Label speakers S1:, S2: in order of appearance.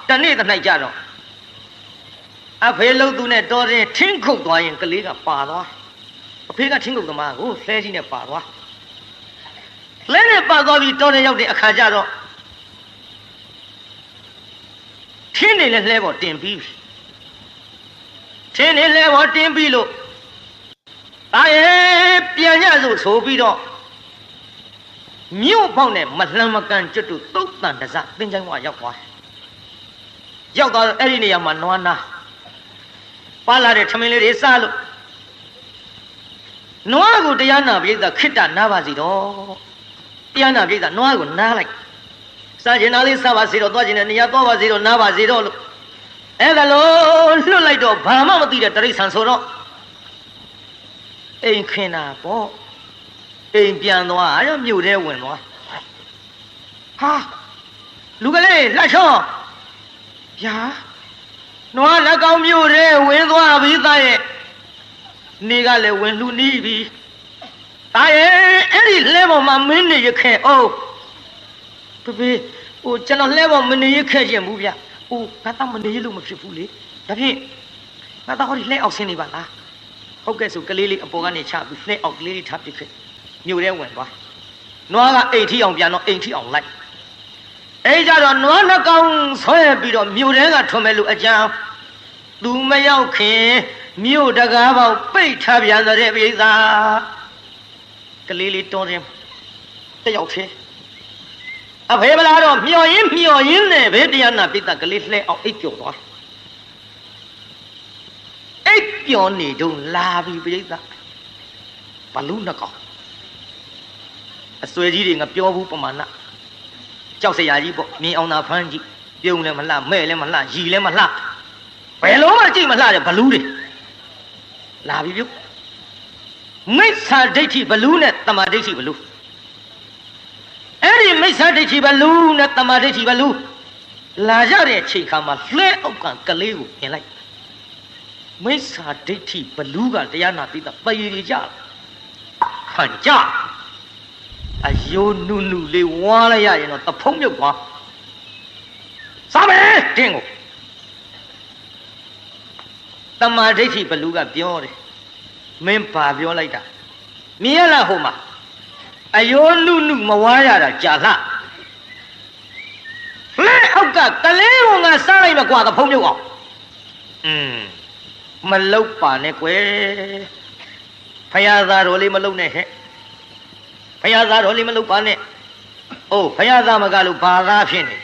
S1: တနေ့တနိုင်ကြတော့အဖေလုံးသူနဲ့တော်ရင်ထင်းခုတ်သွားရင်ကလေးကပါသွားအဖေကထင်းခုတ်သမားကိုလှဲကြီးနဲ့ပါသွားလဲနဲ့ပါသွားပြီးတော်ရင်ရောက်တဲ့အခါကျတော့ထင်းနေလဲလှဲပေါ်တင်ပြီးထင်းနေလဲပေါ်တင်ပြီးလို့ဒါရဲ့ပြန်ရစို့ဆိုပြီးတော့မြို့ပေါက်နဲ့မလှမ်းမကန်ကျွတ်တို့သုတ်တန်တစသင်္ချိုင်းဝရောက်သွားတော့အဲ့ဒီနေရာမှာနွားနာပါလာတဲ့ထမင်းလေးတွေစားလို့နွားကိုတရားနာပြိဿခိတ္တနားပါစီတော့တရားနာပြိဿနွားကိုနားလိုက်စားကျင်သားလေးစားပါစီတော့သွားကျင်တဲ့နေရာသွားပါစီတော့နားပါစီတော့လို့အဲ့ဒါလို့လွတ်လိုက်တော့ဘာမှမသိတဲ့တိရစ္ဆာန်ဆိုတော့အိမ်ခင်းတာပေါ့အိမ်ပြန်သွားအဲ့တော့မြို့ထဲဝင်သွားဟာလူကလေးလှချောဗျာနွားလက်ကောင်းမြို့ထဲဝင်သွားပြီသားရဲ့နေကလည်းဝင်လူနီးပြီသားရဲ့အဲ့ဒီလဲပေါ်မှာမင်းနေရခဲ့အောင်ဖေကျွန်တော်လဲပေါ်မနေရခဲ့ခြင်းဘူးဗျငါတော့မနေရလို့မဖြစ်ဘူးလေဒါဖြင့်ငါတော့ဟောဒီလဲအောက်ဆင်းနေပါလားဟုတ်ကဲ့ဆိုကလေးလေးအပေါ်ကနေချပြီးလှဲအောက်ကလေးလေးထားပစ်ခဲ့မြို့ထဲဝင်သွားနွားကအိမ်ထီအောင်ပြန်တော့အိမ်ထီအောင်လိုက်အဲ့ကြတော့နွားနှကောင်ဆွဲပြီးတော့မြို့ထဲကထွန်မဲ့လူအကြံသူမရောက်ခင်မြို့တကားပေါက်ပိတ်ထားပြန်တဲ့ပိဿာကလေးလေးတွန်းရင်တယောက်ချင်းအဖေမလားတော့မျော်ရင်းနဲ့ဘေးတရားနာပိဿကလေးလှဲအောင်အိတ်ကျော်သွားအိတ်ပြော်နေတော့လာပြီပိဿဘလူးနှကောင်အစွဲကြီးတွေငါပြောဘူးပမာဏကြောက်စရာကြီးပေါ့မြင်အောင်သာဖမ်းကြည့်ပြုံးလည်းမလှမဲ့လည်းမလှရီလည်းမလှဘယ်လုံးမှကြည့်မလှတဲ့ဘလူးတွေလာပြီပြုတ်မိစ္ဆာဒိဋ္ဌိဘလူးနဲ့တမာဒိဋ္ဌိဘလူးအဲ့ဒီမိစ္ဆာဒိဋ္ဌိဘလူးနဲ့တမာဒိဋ္ဌိဘလူးလာရတဲ့ချိန်ခါမှာလှဲအောက်ကကလေးကိုပြင်လိုက်မိစ္ဆာဒိဋ္ဌိဘလူးကတရားနာပြီးတော့ပယရီကြခံကြအယိုးနုလေးဝါလိုက်ရရင်တော့တဖုံးမြုပ်သွားစားမယ်တင်းကိုတမာဒိဋ္ဌိဘလူကပြောတယ်မင်းဘာပြောလိုက်တာမြင်ရလားဟိုမှာအယိုးနုမဝါရတာကြာလှလဲအောက်ကကလေးကငါစားလိုက်မကွာတဖုံးမြုပ်အောင်မလုတ်ပါနဲ့ကွယ်ဖယားသားတော်လေးမလုတ်နဲ့ဟဲ့ဖယားသားတော်လေးမလုတ်ပါနဲ့အိုးဖယားသားမကလို့ဘာသာဖြစ်နေ